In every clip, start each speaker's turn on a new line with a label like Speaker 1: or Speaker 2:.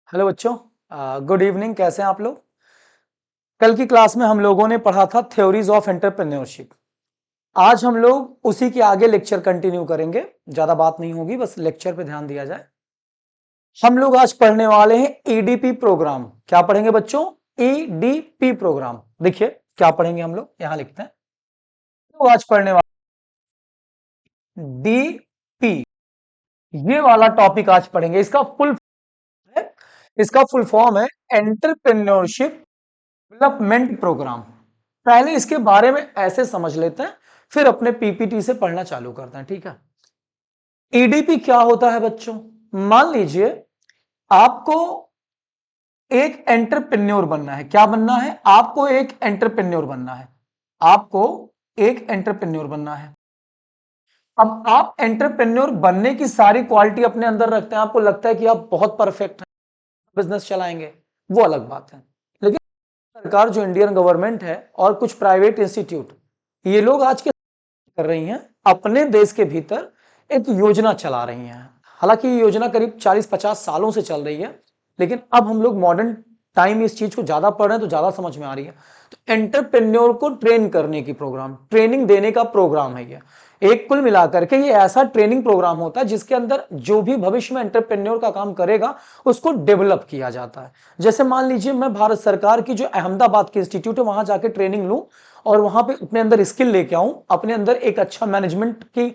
Speaker 1: Hello बच्चों, good evening. कैसे हैं आप लोग? कल की क्लास में हम लोगों ने पढ़ा था थ्योरीज ऑफ एंटरप्रेन्योरशिप। आज हम लोग उसी के आगे लेक्चर कंटिन्यू करेंगे। ज्यादा बात नहीं होगी, बस लेक्चर पे ध्यान दिया जाए। हम लोग आज पढ़ने वाले हैं ईडीपी प्रोग्राम। क्या पढ़ेंगे बच्चों? EDP programme. देखिए क्या पढ़ेंगे हम लोग, यहां लिखते हैं। तो आज पढ़ने वाले डीपी, ये वाला टॉपिक आज पढ़ेंगे। इसका फुल फॉर्म है एंटरप्रेन्योरशिप डेवलपमेंट प्रोग्राम। पहले इसके बारे में ऐसे समझ लेते हैं, फिर अपने पीपीटी से पढ़ना चालू करते हैं। ठीक है। ईडीपी क्या होता है बच्चों? मान लीजिए आपको एक एंटरप्रेन्योर बनना है। क्या बनना है? आपको एक एंटरप्रेन्योर बनना है। आपको एक एंटरप्रेन्योर बनना है। अब आप एंटरप्रेन्योर बनने की सारी क्वालिटी अपने अंदर रखते हैं, आपको लगता है कि आप बहुत परफेक्ट हैं, बिजनेस चलाएंगे, वो अलग बात है। लेकिन सरकार जो इंडियन गवर्नमेंट है और कुछ प्राइवेट इंस्टीट्यूट, ये लोग आज के कर रही हैं, अपने देश के भीतर एक योजना चला रही हैं। हालांकि ये योजना करीब 40-50 सालों से चल रही है, लेकिन अब हम लोग मॉडर्न टाइम इस चीज को ज्यादा पढ़ रहे हैं तो ज्यादा समझ में आ रही है। तो एंटरप्रेन्योर को ट्रेन करने की प्रोग्राम, ट्रेनिंग देने का प्रोग्राम है ये। एक कुल मिलाकर के ये ऐसा ट्रेनिंग प्रोग्राम होता है जिसके अंदर जो भी भविष्य में एंटरप्रेन्योर का काम करेगा उसको डेवलप किया जाता है। जैसे मान लीजिए मैं भारत सरकार की जो अहमदाबाद की इंस्टीट्यूट है वहां जाके ट्रेनिंग लूं और वहां पे अपने अंदर स्किल लेके आऊं, अपने अंदर एक अच्छा मैनेजमेंट की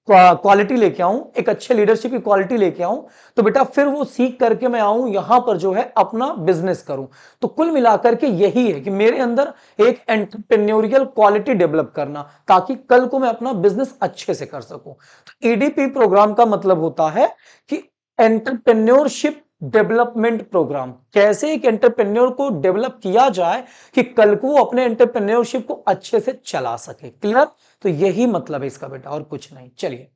Speaker 1: क्वालिटी लेके आऊं, एक अच्छे लीडरशिप की क्वालिटी लेके आऊं, तो बेटा फिर वो सीख करके मैं आऊं यहां पर जो है अपना बिजनेस करूं। तो कुल मिलाकर के यही है कि मेरे अंदर एक एंटरप्रेन्योरियल क्वालिटी डेवलप करना, ताकि कल को मैं अपना बिजनेस अच्छे से कर सकूं। तो ईडीपी प्रोग्राम का मतलब होता है कि एंटरप्रेन्योरशिप डेवलपमेंट प्रोग्राम। कैसे एक एंटरप्रेन्योर को डेवलप किया जाए कि कल को वो अपने एंटरप्रेन्योरशिप को अच्छे से चला सके। क्लियर? तो यही मतलब है इसका बेटा, और कुछ नहीं। चलिए,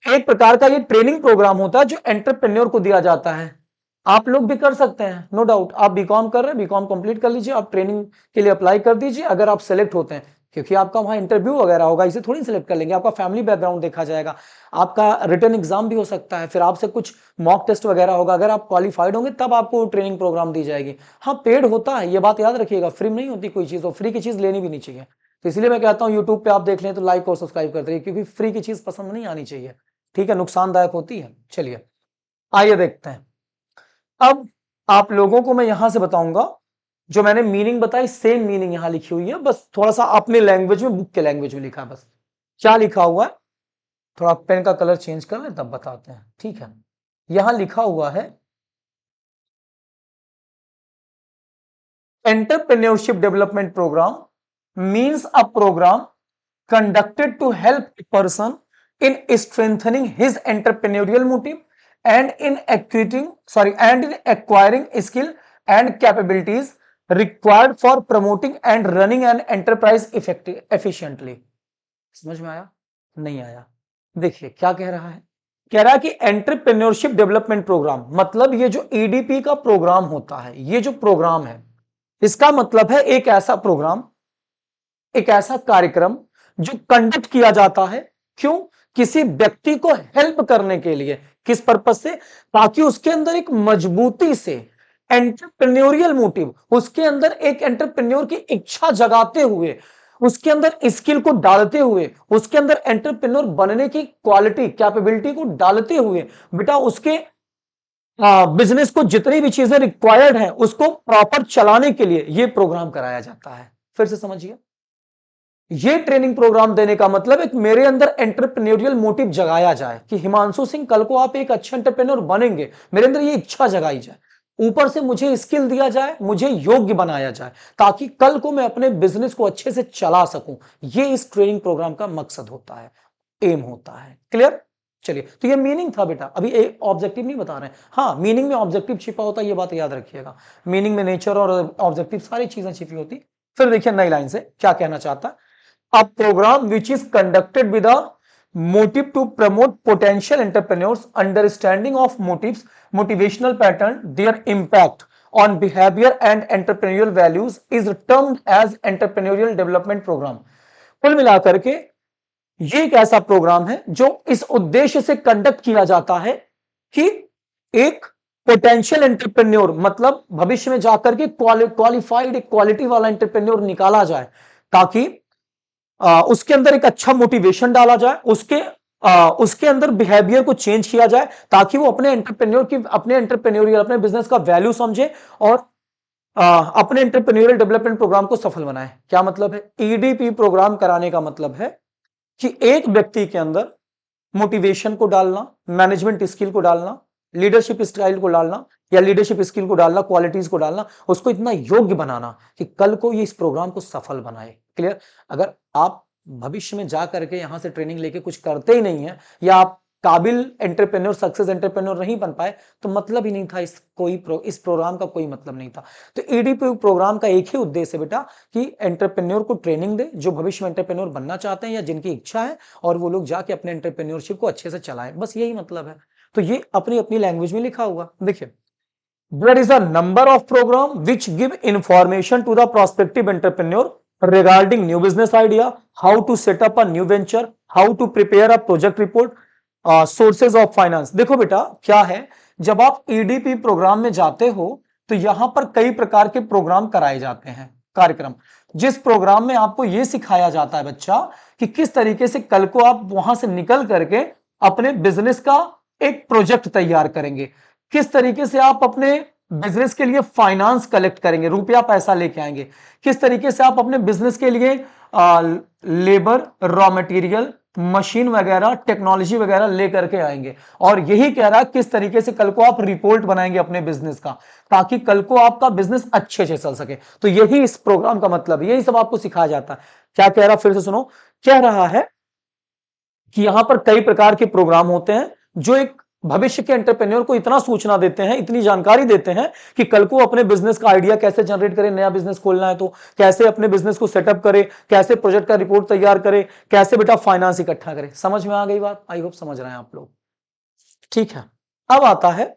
Speaker 1: एक प्रकार का ये ट्रेनिंग प्रोग्राम होता है जो एंटरप्रेन्योर को दिया जाता है। आप लोग भी कर सकते हैं, नो डाउट। आप बीकॉम कर रहे हैं, बीकॉम कंप्लीट कर लीजिए, आप ट्रेनिंग के लिए अप्लाई कर दीजिए। अगर आप सेलेक्ट होते हैं, क्योंकि आपका वहां इंटरव्यू वगैरह होगा, इसे थोड़ी सेलेक्ट कर लेंगे, आपका फैमिली बैकग्राउंड देखा जाएगा, आपका रिटर्न एग्जाम भी हो सकता है, फिर आपसे कुछ मॉक टेस्ट वगैरह होगा। अगर आप क्वालिफाइड होंगे तब आपको ट्रेनिंग प्रोग्राम दी जाएगी। हाँ, पेड होता है, ये बात याद रखिएगा, फ्री नहीं होती कोई चीज, और फ्री की चीज लेनी भी नहीं चाहिए। तो इसलिए मैं कहता हूँ यूट्यूब पे आप देख लें तो लाइक और सब्सक्राइब करते रहिए, क्योंकि फ्री की चीज पसंद नहीं आनी चाहिए। ठीक है, नुकसानदायक होती है। चलिए आइए देखते हैं। अब आप लोगों को मैं यहां से बताऊंगा, जो मैंने मीनिंग बताई सेम मीनिंग यहां लिखी हुई है, बस थोड़ा सा अपने लैंग्वेज में, बुक के लैंग्वेज में लिखा है। बस क्या लिखा हुआ है, थोड़ा पेन का कलर चेंज कर लें तब बताते हैं। ठीक है, यहां लिखा हुआ है entrepreneurship development programme means a programme conducted to help a person in strengthening his entrepreneurial motive and in acquiring skill and capabilities required for promoting and running an enterprise efficiently। समझ में आया? नहीं आया? देखिए क्या कह रहा है। कह रहा है कि एंटरप्रेन्योरशिप डेवलपमेंट प्रोग्राम मतलब ये जो ईडीपी का प्रोग्राम होता है, ये जो प्रोग्राम है, इसका मतलब है एक ऐसा प्रोग्राम, एक ऐसा कार्यक्रम जो कंडक्ट किया जाता है। क्यों? किसी व्यक्ति को हेल्प करने के लिए। किस पर्पज से? ताकि उसके अंदर एक मजबूती से एंटरप्रेन्योरियल मोटिव, उसके अंदर एक एंटरप्रेन्योर की इच्छा जगाते हुए, उसके अंदर स्किल को डालते हुए, उसके अंदर एंटरप्रेन्योर बनने की क्वालिटी कैपेबिलिटी को डालते हुए, बेटा उसके बिजनेस को जितनी भी चीजें रिक्वायर्ड है उसको प्रॉपर चलाने के लिए यह प्रोग्राम कराया जाता है। फिर से समझिए, ये ट्रेनिंग प्रोग्राम देने का मतलब एक मेरे अंदर एंटरप्रेन्योरियल मोटिव जगाया जाए कि हिमांशु सिंह कल को आप एक अच्छे एंटरप्रेन्योर बनेंगे, मेरे अंदर ये इच्छा जगाई जाए, ऊपर से मुझे स्किल दिया जाए, मुझे योग्य बनाया जाए, ताकि कल को मैं अपने बिजनेस को अच्छे से चला सकूं। ये इस ट्रेनिंग प्रोग्राम का मकसद होता है, एम होता है। क्लियर? चलिए, तो ये मीनिंग था बेटा, अभी एक ऑब्जेक्टिव नहीं बता रहे हैं। हाँ, मीनिंग में ऑब्जेक्टिव छिपा होता है, ये बात याद रखिएगा। मीनिंग में नेचर और ऑब्जेक्टिव सारी चीजें छिपी होती। फिर देखिए नई लाइन से क्या कहना चाहता है। A program which is conducted with a motive to promote potential entrepreneurs understanding of motives, motivational pattern, their impact on behavior and entrepreneurial values is termed as entrepreneurial development program। कुल मिलाकर के ये एक ऐसा प्रोग्राम है जो इस उद्देश्य से कंडक्ट किया जाता है कि एक पोटेंशियल एंटरप्रेन्योर मतलब भविष्य में जाकर के क्वालिफाइड एक क्वालिटी वाला एंटरप्रेन्योर निकाला जाए, ताकि उसके अंदर एक अच्छा मोटिवेशन डाला जाए, उसके अंदर बिहेवियर को चेंज किया जाए, ताकि वो अपने एंटरप्रेन्योरियल अपने बिजनेस का वैल्यू समझे और अपने एंटरप्रेन्योरियल डेवलपमेंट प्रोग्राम को सफल बनाए। क्या मतलब है? ईडीपी प्रोग्राम कराने का मतलब है कि एक व्यक्ति के अंदर मोटिवेशन को डालना, मैनेजमेंट स्किल को डालना, लीडरशिप स्टाइल को डालना या लीडरशिप स्किल को डालना, क्वालिटीज को डालना, उसको इतना योग्य बनाना कि कल को ये इस प्रोग्राम को सफल बनाए। क्लियर? अगर आप भविष्य में जा करके यहां से ट्रेनिंग लेके कुछ करते ही नहीं है, या आप काबिल एंटरप्रेन्योर, सक्सेस एंटरप्रेन्योर नहीं बन पाए, तो मतलब ही नहीं था इस प्रोग्राम का कोई मतलब नहीं था। तो ईडीपी प्रोग्राम का एक ही उद्देश्य है बेटा कि एंटरप्रेन्योर को ट्रेनिंग दे, जो भविष्य में एंटरप्रेन्योर बनना चाहते हैं या जिनकी इच्छा है, और वो लोग जाके अपने एंटरप्रेन्योरशिप को अच्छे से चलाएं, बस यही मतलब है। तो ये अपनी अपनी लैंग्वेज में लिखा हुआ देखिए, there is a number of program which give information to the prospective entrepreneur regarding new business idea, how to set up a new venture, how to prepare a project report, sources of finance। देखो बेटा क्या है, जब आप EDP programme में जाते हो तो यहां पर कई प्रकार के प्रोग्राम कराए जाते हैं, कार्यक्रम, जिस प्रोग्राम में आपको यह सिखाया जाता है बच्चा कि किस तरीके से कल को आप वहां से निकल करके अपने बिजनेस का एक प्रोजेक्ट तैयार करेंगे, किस तरीके से आप अपने बिजनेस के लिए फाइनेंस कलेक्ट करेंगे, रुपया पैसा लेके आएंगे, किस तरीके से आप अपने बिजनेस के लिए लेबर, रॉ मटेरियल, मशीन वगैरह, टेक्नोलॉजी वगैरह लेकर के आएंगे। और यही कह रहा है किस तरीके से कल को आप रिपोर्ट बनाएंगे अपने बिजनेस का, ताकि कल को आपका बिजनेस अच्छे से चल सके। तो यही इस प्रोग्राम का मतलब है, यही सब आपको सिखाया जाता है। क्या कह रहा, फिर से सुनो, कह रहा है कि यहां पर कई प्रकार के प्रोग्राम होते हैं जो एक भविष्य के एंटरप्रेन्योर को इतना सूचना देते हैं, इतनी जानकारी देते हैं कि कल को अपने बिजनेस का आइडिया कैसे जनरेट करें, नया बिजनेस खोलना है तो कैसे अपने बिजनेस को सेटअप करे, कैसे प्रोजेक्ट का रिपोर्ट तैयार करे, कैसे बेटा फाइनेंस इकट्ठा करे। समझ में आ गई बात? आई होप समझ रहे हैं आप लोग। ठीक है, अब आता है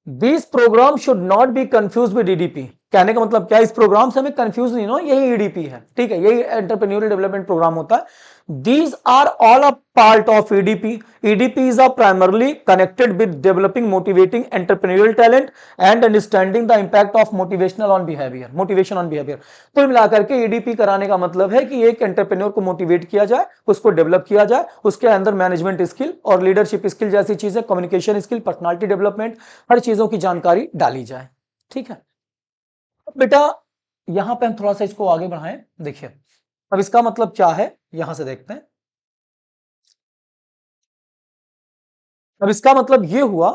Speaker 1: this programme should not be confuse with EDP. कहने का मतलब क्या, इस प्रोग्राम से हमें कंफ्यूज नहीं हो, यही ईडीपी है, ठीक है, यही एंटरप्रेन्योरियल डेवलपमेंट प्रोग्राम होता है। These are all a part of EDP. EDPs are primarily connected with developing, motivating entrepreneurial talent and understanding the impact of motivational on behavior. Motivation on behavior. कुल मिलाकर के EDP कराने का मतलब है कि एक एंटरप्रेन्योर को मोटिवेट किया जाए, उसको डेवलप किया जाए, उसके अंदर मैनेजमेंट स्किल और लीडरशिप स्किल जैसी चीजें, कम्युनिकेशन स्किल, पर्सनालिटी डेवलपमेंट, हर चीजों की जानकारी डाली जाए। ठीक है बेटा, यहां पे हम थोड़ा सा इसको आगे बढ़ाएं। देखिए अब इसका मतलब क्या है, यहां से देखते हैं। अब इसका मतलब यह हुआ,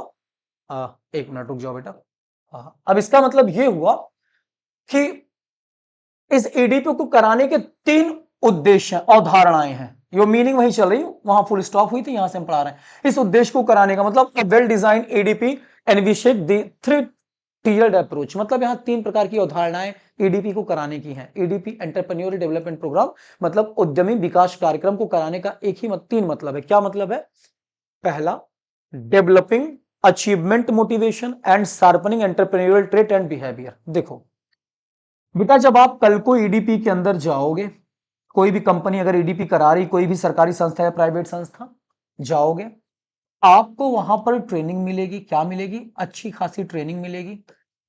Speaker 1: एक मिनट रुक जाओ बेटा। अब इसका मतलब यह हुआ कि इस ईडीपी को कराने के 3 उद्देश्य, अवधारणाएं हैं। यो मीनिंग वही चल रही, वहां फुल स्टॉप हुई थी, यहां से हम पढ़ा रहे हैं। इस उद्देश्य को कराने का मतलब well design EDP envisaged the 3 tiered approach, मतलब यहां 3 प्रकार की अवधारणाएं ईडीपी को कराने की हैं। ईडीपी एंटरप्रेन्योरियल डेवलपमेंट प्रोग्राम मतलब उद्यमी विकास कार्यक्रम को कराने का एक ही 3 मतलब है। क्या मतलब है? पहला, developing achievement motivation and sharpening entrepreneurial trait and behaviour. देखो बेटा, जब आप कल को ईडीपी के अंदर जाओगे, कोई भी कंपनी अगर ईडीपी करा रही, कोई भी सरकारी संस्था या प्राइवेट संस्था, जाओगे, आपको वहां पर ट्रेनिंग मिलेगी। क्या मिलेगी? अच्छी खासी ट्रेनिंग मिलेगी।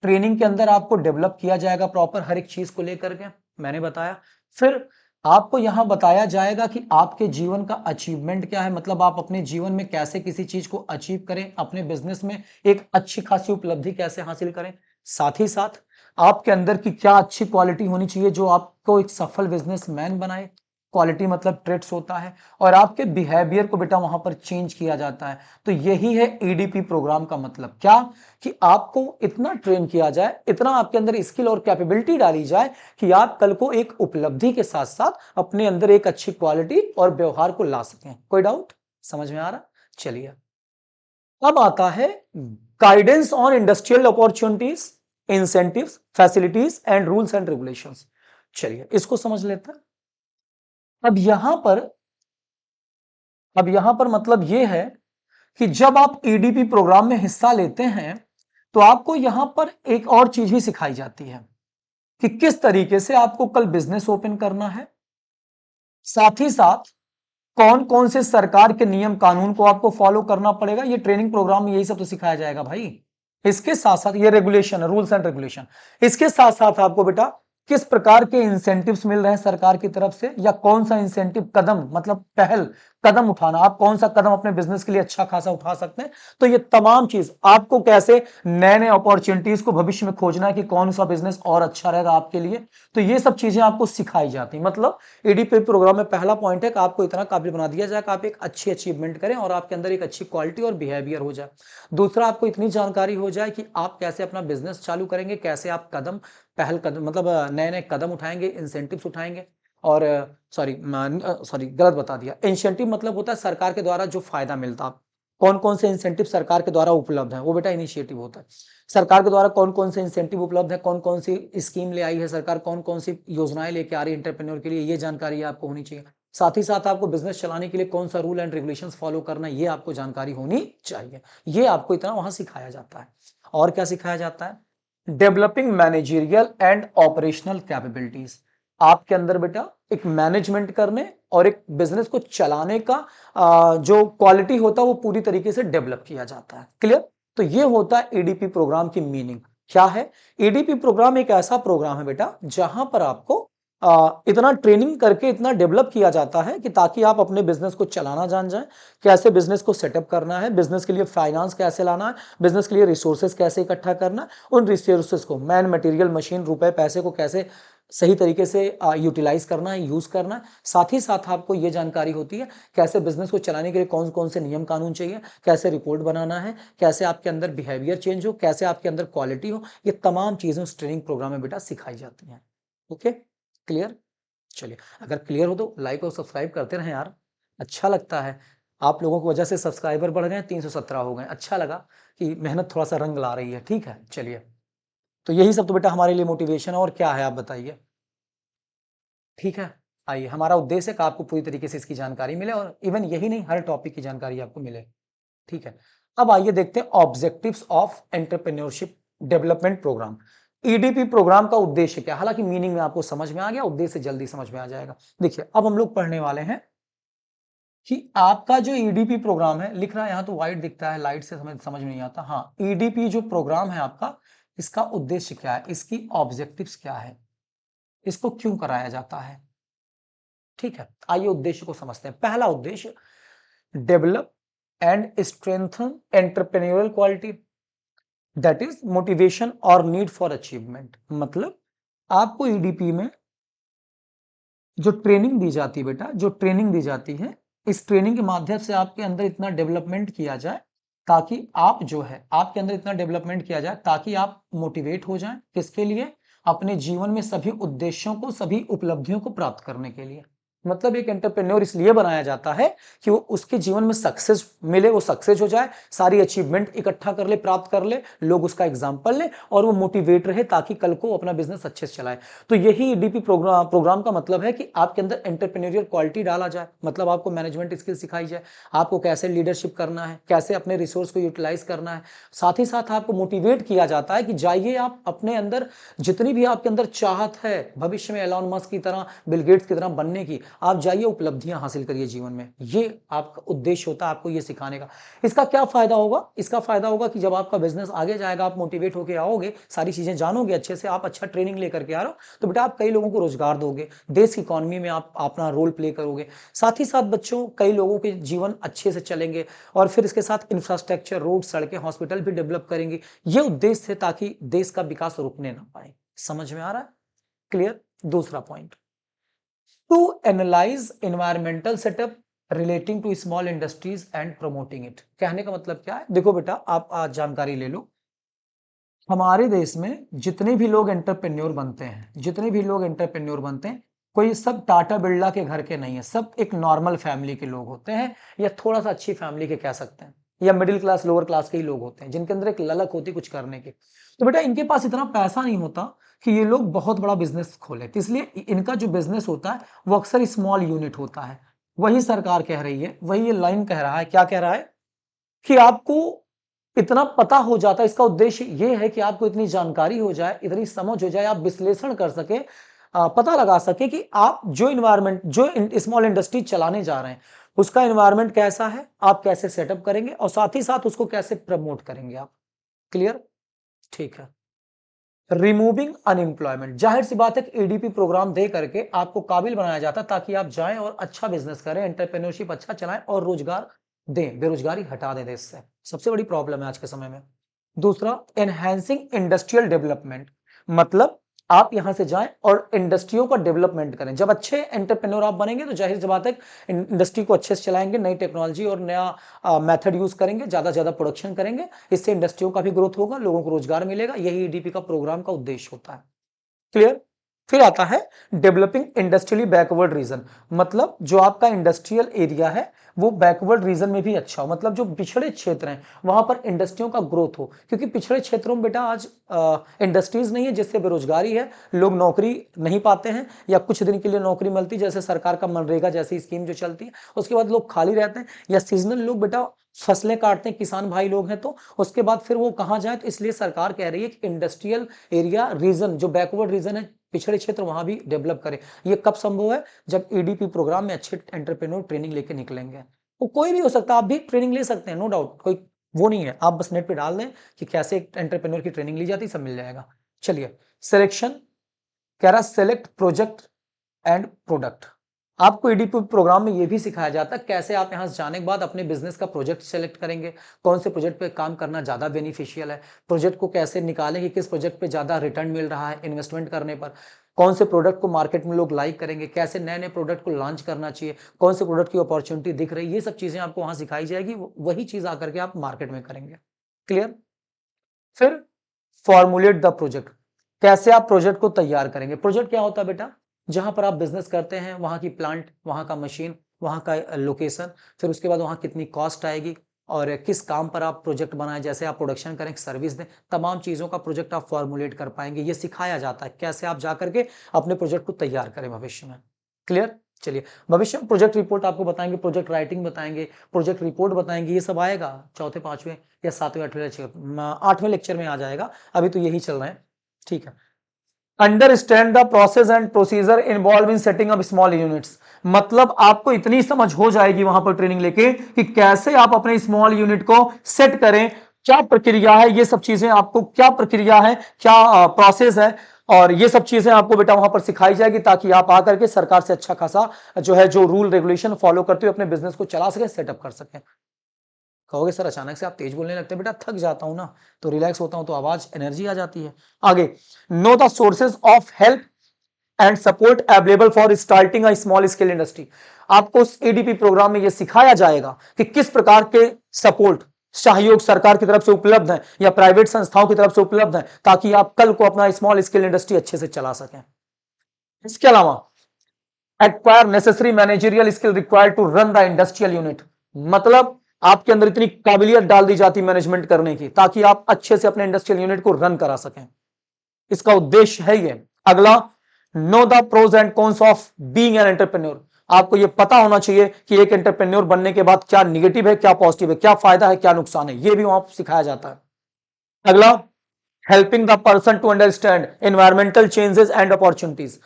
Speaker 1: ट्रेनिंग के अंदर आपको डेवलप किया जाएगा प्रॉपर हर एक चीज को लेकर के, मैंने बताया। फिर आपको यहां बताया जाएगा कि आपके जीवन का अचीवमेंट क्या है, मतलब आप अपने जीवन में कैसे किसी चीज को अचीव करें, अपने बिजनेस में एक अच्छी खासी उपलब्धि कैसे हासिल करें। साथ ही साथ आपके अंदर की क्या अच्छी क्वालिटी होनी चाहिए जो आपको एक सफल बिजनेसमैन बनाए। क्वालिटी मतलब ट्रेट्स होता है, और आपके बिहेवियर को बेटा वहां पर चेंज किया जाता है। तो यही है ईडीपी प्रोग्राम का मतलब, क्या कि आपको इतना ट्रेन किया जाए, इतना आपके अंदर स्किल और कैपेबिलिटी डाली जाए कि आप कल को एक उपलब्धि के साथ साथ अपने अंदर एक अच्छी क्वालिटी और व्यवहार को ला सकें। कोई डाउट? समझ में आ रहा? चलिए अब आता है guidance on industrial opportunities, incentives, facilities and rules and regulations. चलिए इसको समझ लेते हैं। अब यहां पर मतलब यह है कि जब आप ईडीपी प्रोग्राम में हिस्सा लेते हैं तो आपको यहां पर एक और चीज भी सिखाई जाती है कि किस तरीके से आपको कल बिजनेस ओपन करना है। साथ ही साथ कौन कौन से सरकार के नियम कानून को आपको फॉलो करना पड़ेगा। ये ट्रेनिंग प्रोग्राम में यही सब तो सिखाया जाएगा भाई। इसके साथ साथ ये रेगुलेशन है, रूल्स एंड रेगुलेशन। इसके साथ साथ आपको बेटा किस प्रकार के इंसेंटिव्स मिल रहे हैं सरकार की तरफ से, या कौन सा इंसेंटिव कदम मतलब पहल कदम उठाना, आप कौन सा कदम अपने बिजनेस के लिए अच्छा खासा उठा सकते हैं। तो ये तमाम चीज आपको कैसे नए नए अपॉर्चुनिटीज को भविष्य में खोजना है कि कौन सा बिजनेस और अच्छा रहेगा आपके लिए, तो ये सब चीजें आपको सिखाई जाती है। मतलब ईडीपी प्रोग्राम में पहला पॉइंट है कि आपको इतना काबिल बना दिया जाए कि आप एक अच्छी अचीवमेंट करें और आपके अंदर एक अच्छी क्वालिटी और बिहेवियर हो जाए। दूसरा, आपको इतनी जानकारी हो जाए कि आप कैसे अपना बिजनेस चालू करेंगे, कैसे आप कदम पहल कदम मतलब नए नए कदम उठाएंगे, इंसेंटिव्स उठाएंगे। और सॉरी गलत बता दिया, इंसेंटिव मतलब होता है सरकार के द्वारा जो फायदा मिलता, कौन कौन से इंसेंटिव सरकार के द्वारा उपलब्ध है वो बेटा इनिशिएटिव होता है। सरकार के द्वारा कौन कौन से इंसेंटिव उपलब्ध है, कौन कौन सी स्कीम ले आई है सरकार, कौन कौन सी योजनाएं लेके आ रही है एंटरप्रेन्योर के लिए, ये जानकारी आपको होनी चाहिए। साथ ही साथ आपको बिजनेस चलाने के लिए कौन सा रूल एंड रेगुलेशंस फॉलो करना है, ये आपको जानकारी होनी चाहिए। ये आपको इतना वहां सिखाया जाता है। और क्या सिखाया जाता है, developing managerial and operational capabilities. आपके अंदर बेटा एक मैनेजमेंट करने और एक बिजनेस को चलाने का जो क्वालिटी होता है वो पूरी तरीके से डेवलप किया जाता है। क्लियर। तो ये होता है ईडीपी प्रोग्राम की मीनिंग। क्या है, ईडीपी प्रोग्राम एक ऐसा प्रोग्राम है बेटा जहां पर आपको इतना ट्रेनिंग करके इतना डेवलप किया जाता है कि ताकि आप अपने बिजनेस को चलाना जान जाएं, कैसे बिजनेस को सेटअप करना है, बिजनेस के लिए फाइनेंस कैसे लाना है, बिजनेस के लिए रिसोर्सेज कैसे इकट्ठा करना है, उन रिसोर्सेज को मैन मटेरियल मशीन रुपए पैसे को कैसे सही तरीके से यूटिलाइज करना है, यूज करना है। साथ ही साथ आपको यह जानकारी होती है कैसे बिजनेस को चलाने के लिए कौन कौन से नियम कानून चाहिए, कैसे रिपोर्ट बनाना है, कैसे आपके अंदर बिहेवियर चेंज हो, कैसे आपके अंदर क्वालिटी हो। ये तमाम चीजें उस ट्रेनिंग प्रोग्राम में बेटा सिखाई जाती हैं। Okay, clear. चलिए, अगर क्लियर हो तो लाइक और सब्सक्राइब करते रहें यार, अच्छा लगता है। आप लोगों की वजह से सब्सक्राइबर बढ़ गए, 317 हो गए, अच्छा लगा कि मेहनत थोड़ा सा रंग ला रही है। ठीक है, चलिए, तो यही सब तो बेटा हमारे लिए मोटिवेशन है, और क्या है आप बताइए। ठीक है, आइए, हमारा उद्देश्य है कि आपको पूरी तरीके से इसकी जानकारी मिले, और इवन यही नहीं, हर टॉपिक की जानकारी आपको मिले। ठीक है, अब आइए देखते हैं objectives of entrepreneurship development programme. EDP programme का उद्देश्य क्या, हालांकि मीनिंग में आपको समझ में आ गया, उद्देश्य जल्दी समझ में आ जाएगा। देखिए, अब हम लोग पढ़ने वाले हैं कि आपका जो ईडीपी प्रोग्राम है, लिख रहा है यहां तो व्हाइट दिखता है, लाइट से समझ में नहीं आता। हाँ, ईडीपी जो प्रोग्राम है आपका, इसका उद्देश्य क्या है, इसकी ऑब्जेक्टिव्स क्या है, इसको क्यों कराया जाता है। ठीक है, आइए उद्देश्य को समझते हैं। पहला उद्देश्य, develop and strengthen entrepreneurial quality, that is motivation और नीड फॉर अचीवमेंट। मतलब आपको ईडीपी में जो ट्रेनिंग दी जाती है बेटा, जो ट्रेनिंग दी जाती है, इस ट्रेनिंग के माध्यम से आपके अंदर इतना डेवलपमेंट किया जाए ताकि आप जो है, आपके अंदर इतना डेवलपमेंट किया जाए ताकि आप मोटिवेट हो जाएं, किसके लिए, अपने जीवन में सभी उद्देश्यों को, सभी उपलब्धियों को प्राप्त करने के लिए। मतलब एक एंटरप्रेन्योर इसलिए बनाया जाता है कि वो उसके जीवन में सक्सेस मिले, वो सक्सेस हो जाए, सारी अचीवमेंट इकट्ठा कर ले, प्राप्त कर ले, लोग उसका एग्जाम्पल ले और वो मोटिवेट रहे ताकि कल को अपना बिजनेस अच्छे से चलाए। तो यही डीपी प्रोग्राम का मतलब है कि आपके अंदर एंटरप्रेन्योरियल क्वालिटी डाला जाए, मतलब आपको मैनेजमेंट स्किल सिखाई जाए, आपको कैसे लीडरशिप करना है, कैसे अपने रिसोर्स को यूटिलाइज करना है। साथ ही साथ आपको मोटिवेट किया जाता है कि जाइए आप अपने अंदर जितनी भी आपके अंदर चाहत है भविष्य में एलॉन मस्क की तरह, बिल गेट्स की तरह बनने की, आप जाइए उपलब्धियां हासिल करिए जीवन में। ये आपका उद्देश्य होता है, आपको ये सिखाने का। इसका क्या फायदा होगा, इसका फायदा होगा कि जब आपका बिजनेस आगे जाएगा, आप मोटिवेट होकर आओगे, सारी चीजें जानोगे अच्छे से, आप अच्छा ट्रेनिंग लेकर के आ रहे हो, तो बेटा आप कई लोगों को रोजगार दोगे, देश की इकोनॉमी में आप अपना रोल प्ले करोगे। साथ ही साथ बच्चों, कई लोगों के जीवन अच्छे से चलेंगे, और फिर इसके साथ इंफ्रास्ट्रक्चर, रोड, सड़कें, हॉस्पिटल भी डेवलप करेंगे। ये उद्देश्य है ताकि देश का विकास रुकने ना पाए। समझ में आ रहा है, क्लियर। दूसरा point, to analyse environmental setup relating to small industries and promoting it. कहने का मतलब क्या है, देखो बेटा, आप आज जानकारी ले लो, हमारे देश में जितने भी लोग एंटरप्रेन्योर बनते हैं, जितने भी लोग एंटरप्रेन्योर बनते हैं, कोई सब टाटा बिरला के घर के नहीं है, सब एक नॉर्मल फैमिली के लोग होते हैं, या थोड़ा सा अच्छी फैमिली के कह सकते हैं, या मिडिल क्लास, लोअर क्लास के ही लोग होते हैं, जिनके अंदर एक ललक होती कुछ करने की। तो बेटा इनके पास इतना पैसा नहीं होता कि ये लोग बहुत बड़ा बिजनेस खोले, तो इसलिए इनका जो बिजनेस होता है वो अक्सर स्मॉल यूनिट होता है। वही सरकार कह रही है, वही ये लाइन कह रहा है, क्या कह रहा है कि आपको इतना पता हो जाता है। इसका उद्देश्य यह है कि आपको इतनी जानकारी हो जाए, इतनी समझ हो जाए, आप विश्लेषण कर सके, पता लगा सके कि आप जो इन्वायरमेंट, जो स्मॉल इंडस्ट्री चलाने जा रहे हैं, उसका इन्वायरमेंट कैसा है, आप कैसे सेटअप करेंगे, और साथ ही साथ उसको कैसे प्रमोट करेंगे आप। क्लियर। ठीक है। रिमूविंग अनएम्प्लॉयमेंट, जाहिर सी बात है कि ईडीपी प्रोग्राम दे करके आपको काबिल बनाया जाता है ताकि आप जाएं और अच्छा बिजनेस करें, एंटरप्रेन्योरशिप अच्छा चलाएं और रोजगार दें, बेरोजगारी हटा दें देश से। सबसे बड़ी प्रॉब्लम है आज के समय में। दूसरा, एनहांसिंग इंडस्ट्रियल डेवलपमेंट, मतलब आप यहां से जाएं और इंडस्ट्रियों का डेवलपमेंट करें। जब अच्छे एंटरप्रेन्योर आप बनेंगे तो जाहिर सी बात है इंडस्ट्री को अच्छे से चलाएंगे, नई टेक्नोलॉजी और नया मेथड यूज करेंगे, ज्यादा ज्यादा प्रोडक्शन करेंगे, इससे इंडस्ट्रियों का भी ग्रोथ होगा, लोगों को रोजगार मिलेगा। यही ईडीपी का प्रोग्राम का उद्देश्य होता है। क्लियर। फिर आता है डेवलपिंग इंडस्ट्रियली बैकवर्ड रीजन, मतलब जो आपका इंडस्ट्रियल एरिया है वो बैकवर्ड रीजन में भी अच्छा हो, मतलब जो पिछड़े क्षेत्र हैं वहां पर इंडस्ट्रियों का ग्रोथ हो, क्योंकि पिछड़े क्षेत्रों में बेटा आज इंडस्ट्रीज नहीं है, जिससे बेरोजगारी है, लोग नौकरी नहीं पाते हैं या कुछ दिन के लिए नौकरी मिलती, जैसे सरकार का मनरेगा जैसी स्कीम जो चलती है, उसके बाद लोग खाली रहते हैं, या सीजनल लोग बेटा फसलें काटते हैं, किसान भाई लोग हैं, तो उसके बाद फिर वो कहां जाए, तो इसलिए सरकार कह रही है कि इंडस्ट्रियल एरिया रीजन, जो बैकवर्ड रीजन है, पिछड़े क्षेत्र, वहां भी डेवलप करें। ये कब संभव है? जब ईडीपी प्रोग्राम में अच्छे एंटरप्रेन्योर ट्रेनिंग लेके निकलेंगे। वो कोई भी हो सकता है, आप भी ट्रेनिंग ले सकते हैं, नो डाउट, कोई वो नहीं है, आप बस नेट पे डाल दें कि कैसे एक एंटरप्रेन्योर की ट्रेनिंग ली जाती है, सब मिल जाएगा। चलिए, सिलेक्शन कह रहा सेलेक्ट प्रोजेक्ट एंड प्रोडक्ट। आपको ईडीपी प्रोग्राम में यह भी सिखाया जाता है कैसे आप यहां से जाने के बाद अपने बिजनेस का प्रोजेक्ट सेलेक्ट करेंगे, कौन से प्रोजेक्ट पे काम करना ज्यादा बेनिफिशियल है, प्रोजेक्ट को कैसे निकालें कि किस प्रोजेक्ट पे ज्यादा रिटर्न मिल रहा है इन्वेस्टमेंट करने पर, कौन से प्रोडक्ट को मार्केट में लोग लाइक करेंगे, कैसे नए नए प्रोडक्ट को लॉन्च करना चाहिए, कौन से प्रोडक्ट की अपॉर्चुनिटी दिख रही है, ये सब चीजें आपको वहां सिखाई जाएगी, वही चीज आकर के आप मार्केट में करेंगे। क्लियर। फिर फॉर्मुलेट द प्रोजेक्ट, कैसे आप प्रोजेक्ट को तैयार करेंगे। प्रोजेक्ट क्या होता है बेटा? जहां पर आप बिजनेस करते हैं वहां की प्लांट, वहां का मशीन, वहां का लोकेशन, फिर उसके बाद वहां कितनी कॉस्ट आएगी और किस काम पर आप प्रोजेक्ट बनाएं, जैसे आप प्रोडक्शन करें, सर्विस दें, तमाम चीजों का प्रोजेक्ट आप फॉर्मुलेट कर पाएंगे। ये सिखाया जाता है कैसे आप जाकर के अपने प्रोजेक्ट को तैयार करें भविष्य में। क्लियर। चलिए, भविष्य में प्रोजेक्ट रिपोर्ट आपको बताएंगे, प्रोजेक्ट राइटिंग बताएंगे, प्रोजेक्ट रिपोर्ट बताएंगे, ये सब आएगा चौथे पांचवें या सातवें आठवें लेक्चर में आ जाएगा, अभी तो यही चल रहा है। ठीक है। Understand the process and procedure involve in setting up small units, मतलब आपको इतनी समझ हो जाएगी वहां पर ट्रेनिंग लेके कि कैसे आप अपने स्मॉल यूनिट को सेट करें, क्या प्रक्रिया है, ये सब चीजें आपको, क्या प्रक्रिया है, क्या प्रोसेस है, और ये सब चीजें आपको बेटा वहां पर सिखाई जाएगी ताकि आप आकर के सरकार से अच्छा खासा जो है जो रूल रेगुलेशन फॉलो करते हुए अपने बिजनेस को चला सके, सेटअप कर सकें। कहोगे सर अचानक से आप तेज बोलने लगते हैं, बेटा थक जाता हूं ना, तो रिलैक्स होता हूं तो आवाज एनर्जी आ जाती है। आगे, know the sources of help and support available for starting a small scale industry, आपको उस एडीपी प्रोग्राम में यह सिखाया जाएगा कि किस प्रकार के सपोर्ट, सहयोग सरकार की तरफ से उपलब्ध है या प्राइवेट संस्थाओं की तरफ से उपलब्ध है, ताकि आप कल को अपना स्मॉल स्केल इंडस्ट्री अच्छे से चला सकें। इसके अलावा acquire necessary managerial skill required to run the industrial unit, मतलब आपके अंदर इतनी काबिलियत डाल दी जाती मैनेजमेंट करने की ताकि आप अच्छे से अपने इंडस्ट्रियल यूनिट को रन करा सकें। इसका उद्देश्य है ये। अगला, know the pros and cons of being an entrepreneur, आपको यह पता होना चाहिए कि एक एंटरप्रेन्योर बनने के बाद क्या निगेटिव है, क्या पॉजिटिव है, क्या फायदा है, क्या नुकसान है, यह भी वहां सिखाया जाता है। अगला, helping the person to understand environmental changes and opportunities,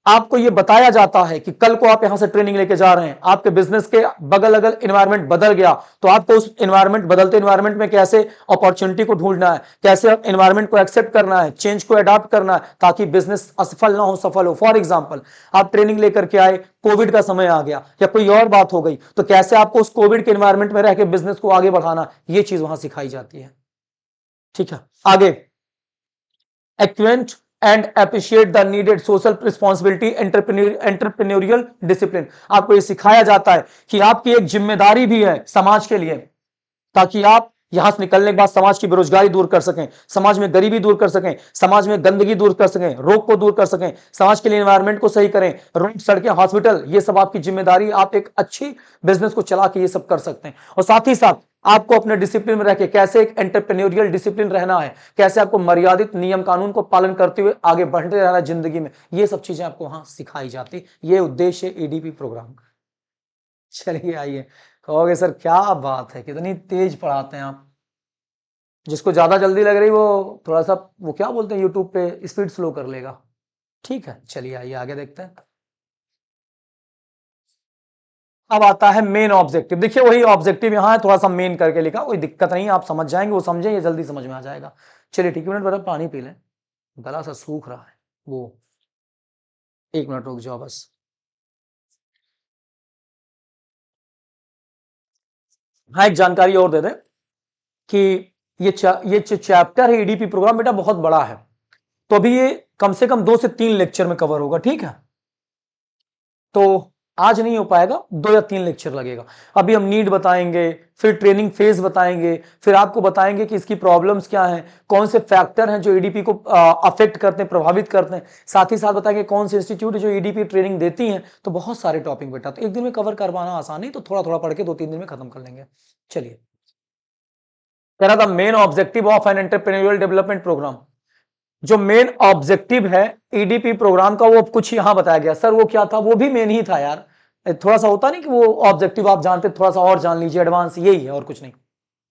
Speaker 1: आपको यह बताया जाता है कि कल को आप यहां से ट्रेनिंग लेके जा रहे हैं, आपके बिजनेस के बगल अगल एनवायरमेंट बदल गया, तो आपको उस एनवायरमेंट, बदलते एनवायरमेंट में कैसे अपॉर्चुनिटी को ढूंढना है, कैसे एनवायरमेंट को एक्सेप्ट करना है, चेंज को अडॉप्ट करना है, ताकि बिजनेस असफल ना हो, सफल हो। फॉर एग्जाम्पल, आप ट्रेनिंग लेकर के आए, कोविड का समय आ गया या कोई और बात हो गई, तो कैसे आपको उस कोविड के एनवायरमेंट में रह के बिजनेस को आगे बढ़ाना, यह चीज वहां सिखाई जाती है। ठीक है। आगे, acquaint and appreciate the needed social responsibility entrepreneurial discipline, आपको यह सिखाया जाता है कि आपकी एक जिम्मेदारी भी है समाज के लिए, ताकि आप यहां से निकलने के बाद समाज की बेरोजगारी दूर कर सकें, समाज में गरीबी दूर कर सकें, समाज में गंदगी दूर कर सकें, रोग को दूर कर सकें, समाज के लिए एनवायरमेंट को सही करें, रोड, सड़कें, हॉस्पिटल, ये सब आपकी जिम्मेदारी, आप एक अच्छी बिजनेस को चला के ये सब कर सकते हैं। और साथ ही साथ आपको अपने डिसिप्लिन में रह के कैसे एक एंटरप्रेन्योरियल डिसिप्लिन रहना है, कैसे आपको मर्यादित नियम कानून को पालन करते हुए आगे बढ़ते रहना जिंदगी में, ये सब चीजें आपको वहां सिखाई जाती, ये उद्देश्य ईडीपी प्रोग्राम का। चलिए आइए, कहोगे सर क्या बात है, कितनी तेज पढ़ाते हैं आप। जिसको ज्यादा जल्दी लग रही वो थोड़ा सा, वो क्या बोलते हैं यूट्यूब पे, स्पीड स्लो कर लेगा। ठीक है, चलिए आइए आगे देखते हैं। अब आता है मेन ऑब्जेक्टिव। देखिए वही ऑब्जेक्टिव यहां है, थोड़ा सा मेन करके लिखा, कोई दिक्कत नहीं, आप समझ जाएंगे, वो समझे, ये जल्दी समझ में आ जाएगा। चलिए ठीक है, मिनट बड़ा पानी पी लें, गला सा सूख रहा है। वो 1 मिनट रुक जाओ बस। हाँ, एक जानकारी और दे दें कि ये चैप्टर है ईडीपी प्रोग्राम बेटा बहुत बड़ा है, तो अभी ये कम से कम 2 से 3 लेक्चर में कवर होगा, ठीक है। तो आज नहीं हो पाएगा, 2 या 3 लेक्चर लगेगा। अभी हम नीड बताएंगे, फिर ट्रेनिंग फेज बताएंगे, फिर आपको बताएंगे कि इसकी प्रॉब्लम्स क्या हैं, कौन से फैक्टर हैं जो ईडीपी को अफेक्ट करते हैं, प्रभावित करते हैं। साथ ही साथ बताएंगे कौन से इंस्टीट्यूट है जो ईडीपी ट्रेनिंग देती हैं। तो बहुत सारे टॉपिक बेटा, तो एक दिन में कवर करवाना आसान नहीं, तो थोड़ा थोड़ा पढ़ के 2-3 दिन में खत्म कर लेंगे। चलिए, कह रहा था main objective of an entrepreneurial development programme. जो मेन ऑब्जेक्टिव है ईडीपी प्रोग्राम का, वो कुछ यहां बताया गया। सर वो क्या था? वो भी मेन ही था यार, थोड़ा सा होता नहीं कि वो ऑब्जेक्टिव आप जानते, थोड़ा सा और जान लीजिए, एडवांस यही है और कुछ नहीं।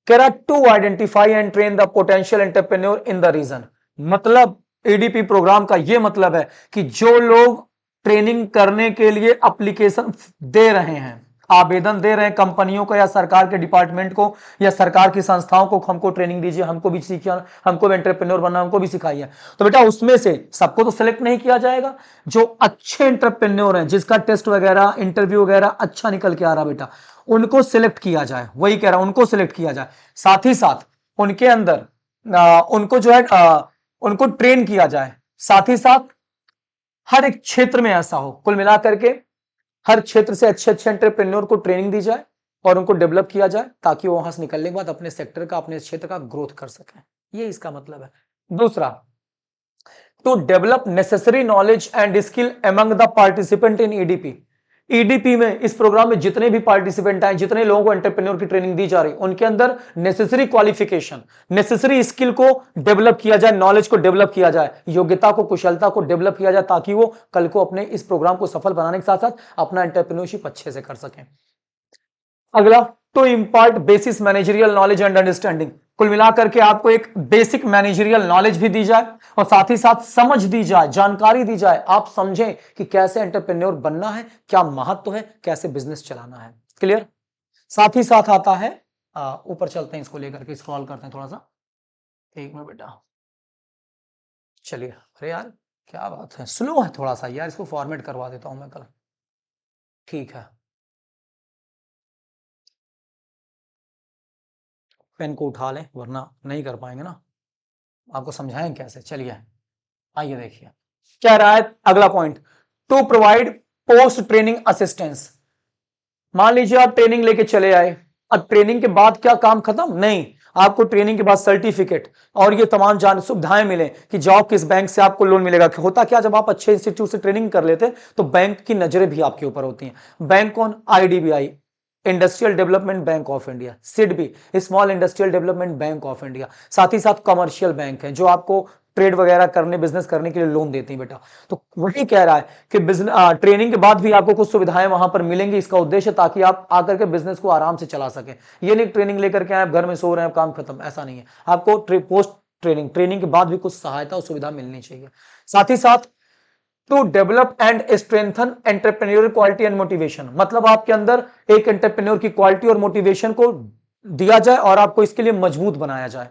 Speaker 1: कह रहा to identify and train the potential entrepreneur in the region. मतलब ईडीपी प्रोग्राम का ये मतलब है कि जो लोग ट्रेनिंग करने के लिए एप्लीकेशन दे रहे हैं, आवेदन दे रहे हैं कंपनियों को या सरकार के डिपार्टमेंट को या सरकार की संस्थाओं को, हमको ट्रेनिंग दीजिए, हमको भी सीखिए, हमको भी एंटरप्रेन्योर बनना, हमको भी सिखाइए। तो बेटा उसमें से सबको तो सिलेक्ट नहीं किया जाएगा, जो अच्छे एंटरप्रेन्योर हैं, जिसका टेस्ट वगैरह इंटरव्यू वगैरह अच्छा निकल के आ रहा बेटा, उनको सिलेक्ट किया जाए। वही कह रहा हूं, उनको सिलेक्ट किया जाए। साथ ही साथ उनके अंदर उनको जो है उनको ट्रेन किया जाए। साथ ही साथ हर एक क्षेत्र में ऐसा हो, कुल मिलाकर के हर क्षेत्र से अच्छे अच्छे एंटरप्रेन्योर को ट्रेनिंग दी जाए और उनको डेवलप किया जाए, ताकि वो वहां से निकलने के बाद अपने सेक्टर का, अपने क्षेत्र का ग्रोथ कर सकें। ये इसका मतलब है। दूसरा, to develop necessary knowledge and skill among the participant in EDP. EDP में, इस प्रोग्राम में जितने भी पार्टिसिपेंट आए, जितने लोगों को एंटरप्रेन्योर की ट्रेनिंग दी जा रही, उनके अंदर नेसेसरी क्वालिफिकेशन, नेसेसरी स्किल को डेवलप किया जाए, नॉलेज को डेवलप किया जाए, योग्यता को, कुशलता को डेवलप किया जाए, ताकि वो कल को अपने इस प्रोग्राम को सफल बनाने के साथ साथ अपना एंटरप्रेन्योरशिप अच्छे से कर सकें। अगला, to impart basis managerial knowledge and understanding. कुल मिलाकर के आपको एक बेसिक मैनेजरियल नॉलेज भी दी जाए और साथ ही साथ समझ दी जाए, जानकारी दी जाए, आप समझें कि कैसे एंटरप्रेन्योर बनना है, क्या महत्व है, कैसे बिजनेस चलाना है। क्लियर? साथ ही साथ आता है, ऊपर चलते हैं, इसको लेकर के स्क्रॉल करते हैं थोड़ा सा। 1 मिनट बेटा, चलिए। अरे यार क्या बात है, स्लो है थोड़ा सा यार, इसको फॉर्मेट करवा देता हूं मैं कल। ठीक है, पेन को उठा लें वरना नहीं कर पाएंगे ना, आपको समझाएं कैसे। चलिए आइए देखिए क्या रहा है अगला point, to provide post training assistance. मान लीजिए आप ट्रेनिंग लेके चले आए, अब ट्रेनिंग के बाद क्या काम खत्म? नहीं, आपको ट्रेनिंग के बाद सर्टिफिकेट और ये तमाम जान सुविधाएं मिले कि जाओ किस बैंक से आपको लोन मिलेगा। होता क्या, जब आप अच्छे इंस्टीट्यूट से ट्रेनिंग कर लेते तो बैंक की नजरें भी आपके ऊपर होती हैं। बैंक कौन? IDBI, industrial development bank of India, SIDBI, small industrial development bank of India. साथ ही साथ कमर्शियल बैंक है जो आपको ट्रेड वगैरह करने, बिजनेस करने के लिए लोन देती हैं बेटा। तो वही कह रहा है कि बिजनेस ट्रेनिंग के बाद भी आपको कुछ सुविधाएं वहां पर मिलेंगी। इसका उद्देश्य ताकि आप आकर के बिजनेस को आराम से चला सके। ये नहीं ट्रेनिंग लेकर के आप घर में सो रहे हैं, काम खत्म, ऐसा नहीं है। आपको पोस्ट ट्रेनिंग के बाद भी कुछ सहायता और सुविधा मिलनी चाहिए। साथ ही साथ to develop and strengthen entrepreneur quality and motivation. मतलब आपके अंदर एक एंटरप्रेन्योर की क्वालिटी और मोटिवेशन को दिया जाए और आपको इसके लिए मजबूत बनाया जाए,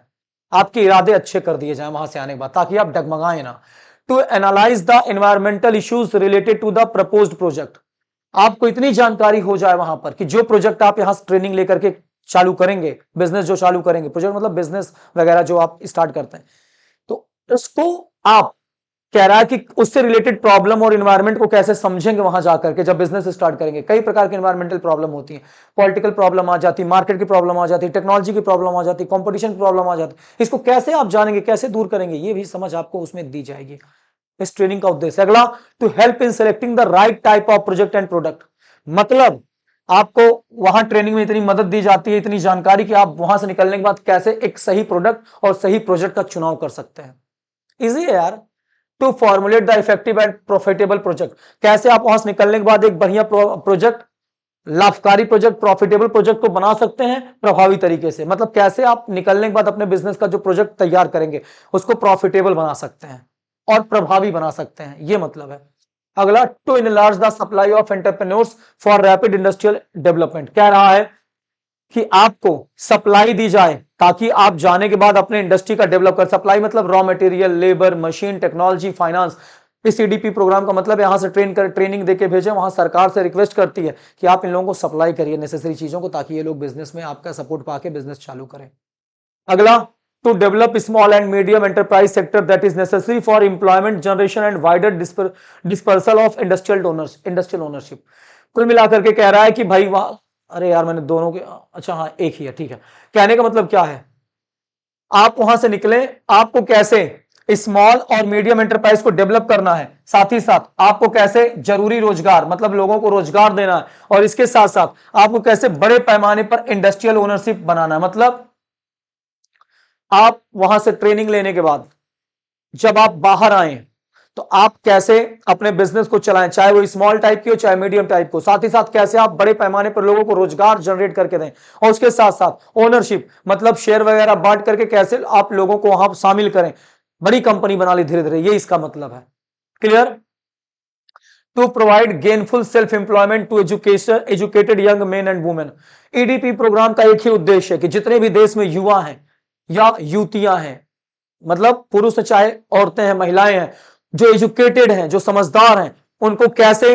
Speaker 1: आपके इरादे अच्छे कर दिए जाए वहां से आने के बाद, ताकि आप डगमगाएं ना। To analyse the environmental issues related to the proposed project. आपको इतनी जानकारी हो जाए वहां पर कि जो प्रोजेक्ट आप यहां ट्रेनिंग लेकर के चालू करेंगे, बिजनेस जो चालू करेंगे, प्रोजेक्ट मतलब बिजनेस वगैरह जो आप स्टार्ट करते हैं, तो उसको आप, कह रहा है कि उससे रिलेटेड प्रॉब्लम और इन्वायरमेंट को कैसे समझेंगे वहां जाकर के जब बिजनेस स्टार्ट करेंगे। कई प्रकार की इन्वायरमेंटल प्रॉब्लम होती है, पॉलिटिकल प्रॉब्लम आ जाती, मार्केट की प्रॉब्लम आ जाती, टेक्नोलॉजी की प्रॉब्लम आ जाती, कंपटीशन की प्रॉब्लम आ जाती। इसको कैसे आप जानेंगे, कैसे दूर करेंगे, ये भी समझ आपको उसमें दी जाएगी। इस ट्रेनिंग का उद्देश्य। अगला, to help in selecting the right type of project and product. मतलब आपको वहां ट्रेनिंग में इतनी मदद दी जाती है, इतनी जानकारी, कि आप वहां से निकलने के बाद कैसे एक सही प्रोडक्ट और सही प्रोजेक्ट का चुनाव कर सकते हैं। इजी है यार। To formulate the effective and profitable project. कैसे आप वहां से निकलने के बाद एक बढ़िया प्रोजेक्ट, लाभकारी प्रोजेक्ट, प्रॉफिटेबल प्रोजेक्ट को बना सकते हैं प्रभावी तरीके से। मतलब कैसे आप निकलने के बाद अपने बिजनेस का जो प्रोजेक्ट तैयार करेंगे उसको प्रॉफिटेबल बना सकते हैं और प्रभावी बना सकते हैं, ये मतलब है। अगला, to enlarge the supply of entrepreneurs for rapid industrial development, कह रहा है कि आपको सप्लाई दी जाए ताकि आप जाने के बाद अपने इंडस्ट्री का डेवलप कर। सप्लाई मतलब raw material, labour, machine, technology, finance. इस सीडीपी प्रोग्राम का मतलब यहां से ट्रेनिंग देके भेजे, वहां सरकार से रिक्वेस्ट करती है कि आप इन लोगों को सप्लाई करिए नेसेसरी चीजों को, ताकि ये लोग बिजनेस में आपका सपोर्ट पाके बिजनेस चालू करें। अगला, to develop small and medium enterprise sector that is necessary for employment generation and wider dispersal of industrial ownership. कुल मिलाकर के कह रहा है कि भाई वहां, अरे यार मैंने दोनों के, अच्छा हाँ एक ही है, ठीक है। कहने का मतलब क्या है, आप वहां से निकले, आपको कैसे स्मॉल और मीडियम एंटरप्राइज को डेवलप करना है, साथ ही साथ आपको कैसे जरूरी रोजगार मतलब लोगों को रोजगार देना है, और इसके साथ साथ आपको कैसे बड़े पैमाने पर इंडस्ट्रियल ओनरशिप बनाना है। मतलब आप वहां से ट्रेनिंग लेने के बाद जब आप बाहर आए तो आप कैसे अपने बिजनेस को चलाएं, चाहे वो स्मॉल टाइप की हो चाहे मीडियम टाइप को, साथ ही साथ कैसे आप बड़े पैमाने पर लोगों को रोजगार जनरेट करके दें, और उसके साथ साथ ओनरशिप मतलब शेयर वगैरह बांट करके कैसे आप लोगों को वहां शामिल करें, बड़ी कंपनी बना ली धीरे धीरे, ये इसका मतलब है। Clear? To provide gainful self employment to educated young men and women. EDP programme का एक ही उद्देश्य है कि जितने भी देश में युवा हैं या युवतियां हैं, मतलब पुरुष चाहे औरतें हैं, महिलाएं हैं, जो एजुकेटेड हैं, जो समझदार हैं, उनको कैसे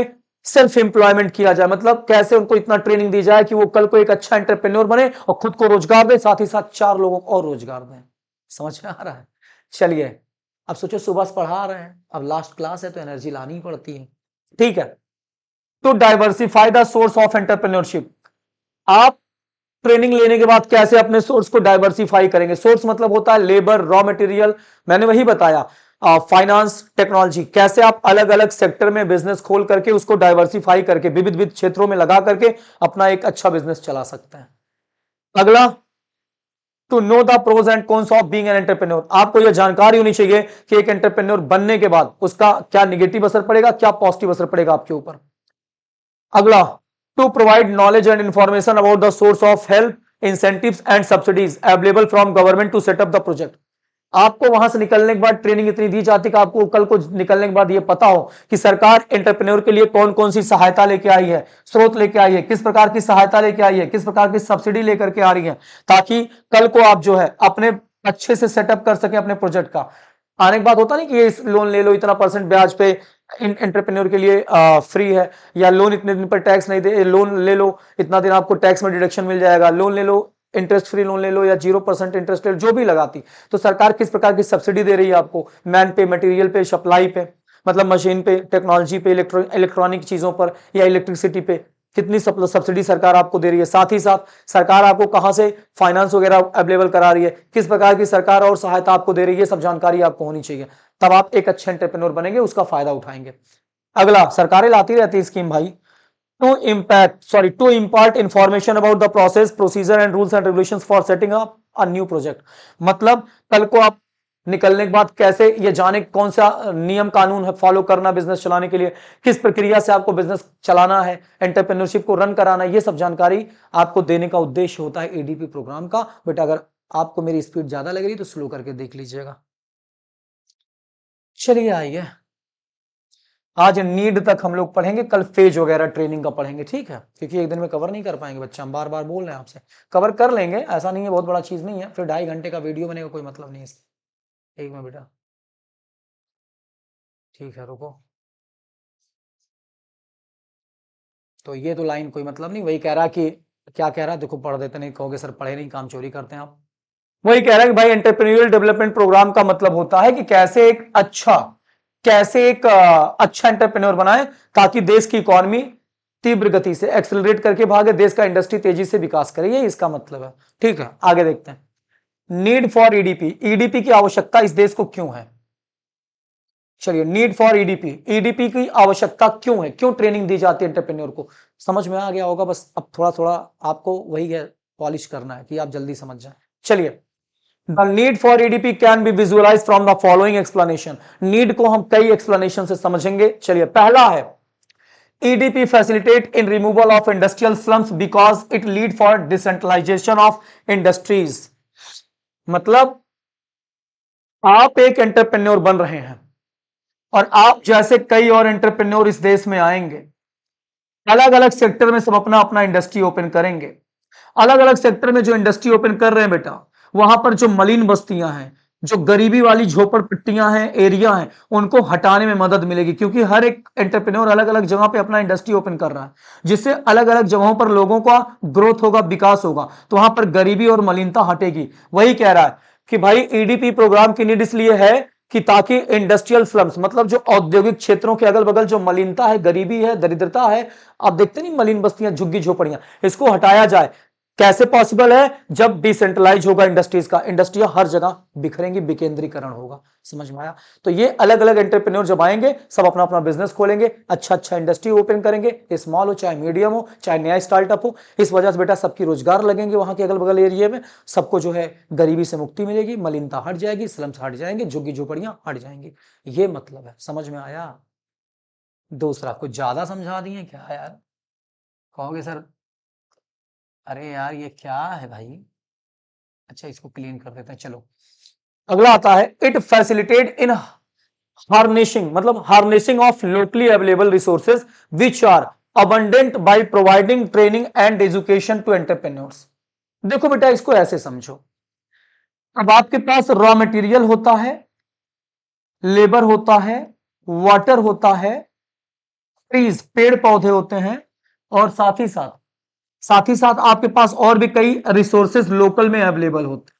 Speaker 1: सेल्फ एम्प्लॉयमेंट किया जाए, मतलब कैसे उनको इतना ट्रेनिंग दी जाए कि वो कल को एक अच्छा एंटरप्रेन्योर बने और खुद को रोजगार दे, साथ ही साथ 4 लोगों को और रोजगार दें। समझ में आ रहा है? चलिए, अब सोचो सुबह से पढ़ा रहे हैं, अब लास्ट क्लास है तो एनर्जी लानी ही पड़ती है, ठीक है। To diversify the source of entrepreneurship, आप ट्रेनिंग लेने के बाद कैसे अपने सोर्स को डाइवर्सिफाई करेंगे। सोर्स मतलब होता है लेबर, रॉ मटेरियल, मैंने वही बताया, फाइनेंस, टेक्नोलॉजी, कैसे आप अलग अलग सेक्टर में बिजनेस खोल करके उसको डाइवर्सिफाई करके विविध विविध क्षेत्रों में लगा करके अपना एक अच्छा बिजनेस चला सकते हैं। अगला, to know the pros and cons of being an entrepreneur, आपको यह जानकारी होनी चाहिए कि एक एंटरप्रेन्योर बनने के बाद उसका क्या निगेटिव असर पड़ेगा, क्या पॉजिटिव असर पड़ेगा आपके ऊपर। अगला, to provide knowledge and information about the source of help, incentives and subsidies available from government to set up the project. आपको वहां से निकलने के बाद ट्रेनिंग इतनी दी जाती कि आपको कल को निकलने के बाद यह पता हो कि सरकार एंटरप्रेन्योर के लिए कौन कौन सी सहायता लेके आई है, स्रोत लेके आई है, किस प्रकार की सहायता लेके आई है, किस प्रकार की सब्सिडी लेकर के आ रही है, ताकि कल को आप जो है अपने अच्छे से सेटअप कर सके अपने प्रोजेक्ट का। आने के बाद होता नहीं कि ये लोन ले लो इतना % ब्याज पे, एंटरप्रेन्योर के लिए फ्री है, या लोन इतने दिन पर टैक्स नहीं दे, लोन ले लो इतना दिन आपको टैक्स में डिडक्शन मिल जाएगा, लोन ले लो, इंटरेस्ट फ्री लोन ले लो, या 0% इंटरेस्ट रेट जो भी लगाती। तो सरकार किस प्रकार की सब्सिडी दे रही है आपको, मैन पे, मटेरियल पे, सप्लाई पे, मतलब मशीन पे, टेक्नोलॉजी पे, इलेक्ट्रॉनिक चीजों पर, या इलेक्ट्रिसिटी पे कितनी सब्सिडी सरकार आपको दे रही है। साथ ही साथ सरकार आपको कहां से फाइनेंस वगैरह अवेलेबल करा रही है, किस प्रकार की सरकार और सहायता आपको दे रही है, सब जानकारी आपको होनी चाहिए, तब आप एक अच्छे एंटरप्रेन्योर बनेंगे, उसका फायदा उठाएंगे। अगला, सरकारें लाती रहती है स्कीम भाई, to impart information about the process, procedure and rules and regulations for setting up a new project. मतलब कल को आप निकलने के बाद कैसे ये जाने कौन सा नियम कानून है फॉलो करना बिजनेस चलाने के लिए, किस प्रक्रिया से आपको बिजनेस चलाना है, एंटरप्रेन्योरशिप को रन कराना है, ये सब जानकारी आपको देने का उद्देश्य होता है एडीपी प्रोग्राम का। बट अगर आपको मेरी स्पीड ज्यादा लग रही तो स्लो करके देख लीजिएगा। चलिए आइए, आज नीड तक हम लोग पढ़ेंगे, कल फेज वगैरह ट्रेनिंग का पढ़ेंगे, ठीक है, क्योंकि एक दिन में कवर नहीं कर पाएंगे बच्चा, हम बार बार बोल रहे हैं आपसे, कवर कर लेंगे, ऐसा नहीं है, बहुत बड़ा चीज नहीं है, फिर 2.5 घंटे का वीडियो बनेगा, कोई मतलब नहीं है इसका। एक में बेटा, ठीक है रुको, तो ये तो लाइन कोई मतलब नहीं, वही कह रहा कि, क्या कह रहा है देखो, पढ़ देते नहीं, कहोगे सर पढ़े नहीं, काम चोरी करते हैं आप। वही कह रहा है कि भाई एंटरप्रेन्योरियल डेवलपमेंट प्रोग्राम का मतलब होता है कि कैसे एक अच्छा एंटरप्रेन्योर बनाए ताकि देश की इकोनॉमी तीव्र गति से एक्सेलरेट करके भागे, देश का इंडस्ट्री तेजी से विकास करे, ये इसका मतलब है। ठीक है, आगे देखते हैं। नीड फॉर ईडीपी, ईडीपी की आवश्यकता इस देश को क्यों है। चलिए, नीड फॉर ईडीपी, ईडीपी की आवश्यकता क्यों है, क्यों ट्रेनिंग दी जाती है एंटरप्रेन्योर को, समझ में आ गया होगा, बस अब थोड़ा थोड़ा आपको वही है पॉलिश करना है कि आप जल्दी समझ जाए। चलिए, the need for EDP can be visualise from the following explanation, need को हम कई एक्सप्लेनेशन से समझेंगे। चलिए, पहला है EDP facilitate in removal of industrial slums because it lead for decentralization of industries। मतलब आप एक एंटरप्रेन्योर बन रहे हैं, और आप जैसे कई और एंटरप्रेन्योर इस देश में आएंगे, अलग अलग सेक्टर में सब अपना अपना इंडस्ट्री ओपन करेंगे। अलग अलग सेक्टर में जो इंडस्ट्री ओपन कर रहे हैं बेटा, वहां पर जो मलिन बस्तियां हैं, जो गरीबी वाली झोपड़पट्टियां हैं, एरिया हैं, उनको हटाने में मदद मिलेगी, क्योंकि हर एक एंटरप्रेन्योर अलग अलग जगह पे अपना इंडस्ट्री ओपन कर रहा है, जिससे अलग अलग जगहों पर लोगों का ग्रोथ होगा, विकास होगा, तो वहां पर गरीबी और मलिनता हटेगी। वही कह रहा है कि भाई ईडीपी प्रोग्राम की नीड इसलिए है कि ताकि इंडस्ट्रियल स्लम्स, मतलब जो औद्योगिक क्षेत्रों के अगल बगल जो मलिनता है, गरीबी है, दरिद्रता है, आप देखते नहीं मलिन बस्तियां, झुग्गी झोपड़ियां, इसको हटाया जाए। कैसे पॉसिबल है? जब डिसेंट्रलाइज होगा इंडस्ट्रीज का, इंडस्ट्रियां हर जगह बिखरेंगी, विकेंद्रीकरण होगा। समझ में आया? तो ये अलग अलग एंटरप्रेन्योर जब आएंगे, सब अपना अपना बिजनेस खोलेंगे, अच्छा अच्छा इंडस्ट्री ओपन करेंगे, स्मॉल हो चाहे मीडियम हो चाहे नया स्टार्टअप हो। इस वजह से बेटा सबकी रोजगार लगेंगे, वहां के अगल बगल एरिया में सबको जो है गरीबी से मुक्ति मिलेगी, मलिनता हट जाएगी, स्लम्स हट जाएंगे, झुग्गी झोपड़ियां हट जाएंगी। ये मतलब है। समझ में आया? दूसरा, कुछ ज्यादा समझा दिए क्या यार? कहोगे सर अरे यार ये क्या है भाई? अच्छा, इसको क्लीन कर देते हैं। चलो, अगला आता है, इट फैसिलिटेट इन हार्नेसिंग, मतलब harnessing of locally available resources which are abundant by providing training and education to entrepreneurs. देखो बेटा, इसको ऐसे समझो, अब आपके पास रॉ मटेरियल होता है, लेबर होता है, वाटर होता है, ट्रीज पेड़ पौधे होते हैं, और साथ ही साथ आपके पास और भी कई रिसोर्सेज लोकल में अवेलेबल होते हैं।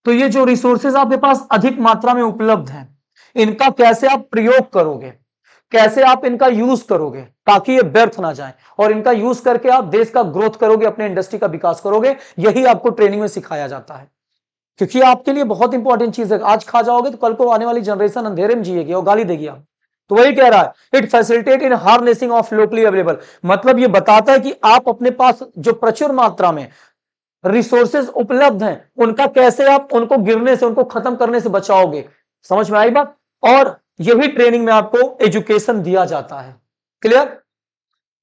Speaker 1: तो ये जो रिसोर्सेज आपके पास अधिक मात्रा में उपलब्ध हैं, इनका कैसे आप प्रयोग करोगे, कैसे आप इनका यूज करोगे ताकि ये व्यर्थ ना जाए, और इनका यूज करके आप देश का ग्रोथ करोगे, अपने इंडस्ट्री का विकास करोगे, यही आपको ट्रेनिंग में सिखाया जाता है। क्योंकि आपके लिए बहुत इंपॉर्टेंट चीज है, आज खा जाओगे तो कल को आने वाली जनरेशन अंधेरे में जिएगी और गाली देगी आप। तो वही कह रहा है, it facilitate in harnessing of locally available, मतलब ये बताता है कि आप अपने पास जो प्रचुर मात्रा में रिसोर्सेज उपलब्ध हैं, उनका कैसे आप उनको गिरने से, उनको खत्म करने से बचाओगे। समझ में आई बात? और यही ट्रेनिंग में आपको एजुकेशन दिया जाता है। क्लियर?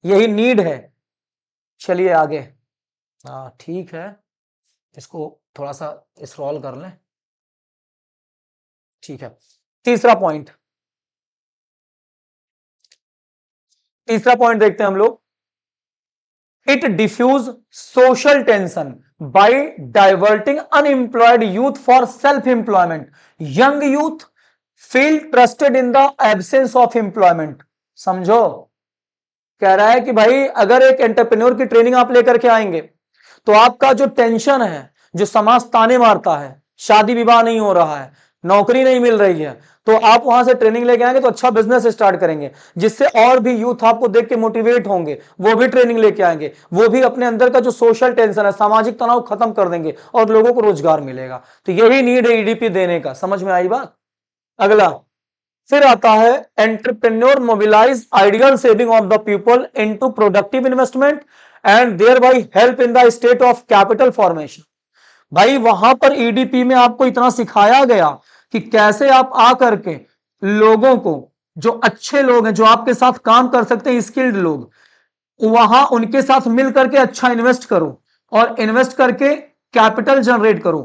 Speaker 1: यही नीड है। चलिए आगे। हाँ ठीक है, इसको थोड़ा सा स्क्रॉल कर लें। ठीक है, तीसरा पॉइंट देखते हैं हम लोग। It defuse social tension by diverting unemployed youth for self employment. Young youth feel trusted in the absence of employment. समझो, कह रहा है कि भाई अगर एक एंटरप्रेन्योर की ट्रेनिंग आप लेकर के आएंगे, तो आपका जो टेंशन है, जो समाज ताने मारता है, शादी विवाह नहीं हो रहा है, नौकरी नहीं मिल रही है, तो आप वहां से ट्रेनिंग लेके आएंगे तो अच्छा बिजनेस स्टार्ट करेंगे, जिससे और भी यूथ आपको देख के मोटिवेट होंगे, वो भी ट्रेनिंग लेके आएंगे, वो भी अपने अंदर का जो सोशल टेंशन है, सामाजिक तनाव खत्म कर देंगे, और लोगों को रोजगार मिलेगा। तो यही नीड है ईडीपी देने का। समझ में आई बात? अगला, फिर आता है, entrepreneur mobilise ideal saving of the people into productive investment and thereby help in the state of capital formation. भाई वहां पर ईडीपी में आपको इतना सिखाया गया कि कैसे आप आकर के लोगों को, जो अच्छे लोग हैं, जो आपके साथ काम कर सकते हैं, स्किल्ड लोग, वहां उनके साथ मिल करके अच्छा इन्वेस्ट करो, और इन्वेस्ट करके कैपिटल जनरेट करो,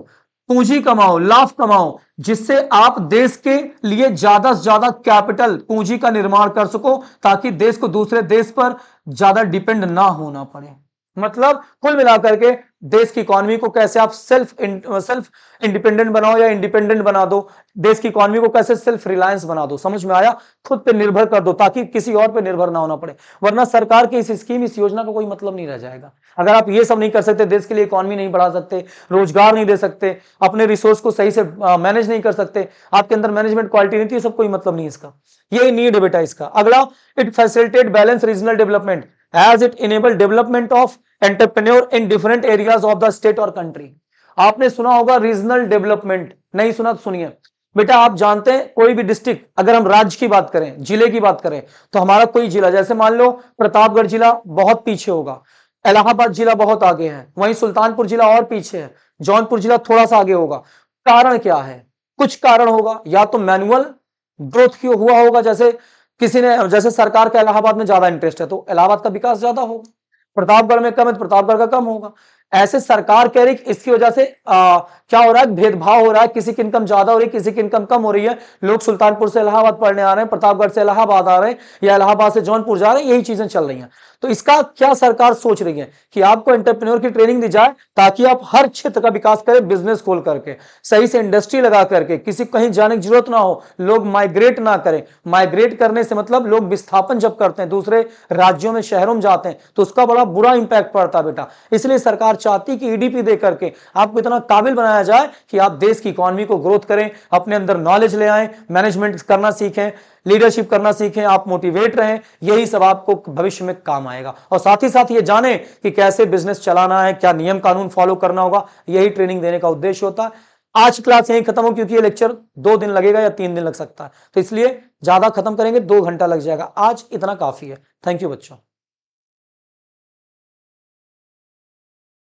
Speaker 1: पूंजी कमाओ, लाभ कमाओ, जिससे आप देश के लिए ज्यादा से ज्यादा कैपिटल, पूंजी का निर्माण कर सको, ताकि देश को दूसरे देश पर ज्यादा डिपेंड ना होना पड़े। मतलब कुल मिलाकर के देश की इकोनॉमी को कैसे आप सेल्फ इंडिपेंडेंट बनाओ या इंडिपेंडेंट बना दो, देश की इकोनॉमी को कैसे सेल्फ रिलायंस बना दो। समझ में आया? खुद पे निर्भर कर दो, ताकि किसी और पे निर्भर ना होना पड़े, वरना सरकार की इस स्कीम, इस योजना का कोई मतलब नहीं रह जाएगा। अगर आप ये सब नहीं कर सकते, देश के लिए इकोनॉमी नहीं बढ़ा सकते, रोजगार नहीं दे सकते, अपने रिसोर्स को सही से मैनेज नहीं कर सकते, आपके अंदर मैनेजमेंट क्वालिटी नहीं थी, सब कोई मतलब नहीं इसका। यही नीड है बेटा इसका। अगला, it facilitate balance regional development as it enable development of entrepreneur in different areas of the state और कंट्री। आपने सुना होगा रीजनल डेवलपमेंट, नहीं सुना तो सुनिए बेटा। आप जानते हैं कोई भी डिस्ट्रिक्ट, अगर हम राज्य की बात करें, जिले की बात करें, तो हमारा कोई जिला, जैसे मान लो प्रतापगढ़ जिला बहुत पीछे होगा, इलाहाबाद जिला बहुत आगे है, वहीं सुल्तानपुर जिला और पीछे है, जौनपुर जिला थोड़ा सा आगे होगा। कारण क्या है? कुछ कारण होगा, या तो मैनुअल ग्रोथ क्यों हुआ होगा, जैसे किसी ने, जैसे सरकार का इलाहाबाद में ज्यादा इंटरेस्ट है तो इलाहाबाद का विकास ज्यादा होगा, प्रतापगढ़ में कम है तो प्रतापगढ़ का कम होगा। ऐसे सरकार कह रही है इसकी वजह से क्या हो रहा है, भेदभाव हो रहा है, किसी की इनकम ज्यादा हो रही है, किसी की इनकम कम हो रही है, लोग सुल्तानपुर से इलाहाबाद पढ़ने आ रहे हैं, प्रतापगढ़ से इलाहाबाद आ रहे हैं, या इलाहाबाद से जौनपुर जा रहे हैं, यही चीजें चल रही हैं। तो इसका क्या सरकार सोच रही है कि आपको एंटरप्रेन्योर की ट्रेनिंग दी जाए ताकि आप हर क्षेत्र का विकास करें, बिजनेस खोल करके, सही से इंडस्ट्री लगा करके, किसी कहीं जाने की जरूरत ना हो, लोग माइग्रेट ना करें। माइग्रेट करने से मतलब लोग विस्थापन जब करते हैं, दूसरे राज्यों में, शहरों में जाते हैं, तो उसका बड़ा बुरा इंपैक्ट पड़ता है बेटा। इसलिए सरकार चाहती कि ईडीपी दे करके आपको इतना काबिल बनाया जाए कि आप देश की इकोनॉमी को ग्रोथ करें, अपने अंदर नॉलेज ले आए, मैनेजमेंट करना सीखें, लीडरशिप करना सीखें, आप मोटिवेट रहें। यही सब आपको भविष्य में काम आएगा। और साथ ही साथ ये जाने कि कैसे बिजनेस चलाना है, क्या नियम कानून फॉलो करना होगा, यही ट्रेनिंग देने का उद्देश्य होता है। आज क्लास यहीं खत्म हो, क्योंकि ये लेक्चर 2 दिन लगेगा या 3 दिन लग सकता है, तो इसलिए ज्यादा खत्म करेंगे, 2 घंटा लग जाएगा। आज इतना काफी है। थैंक यू बच्चों।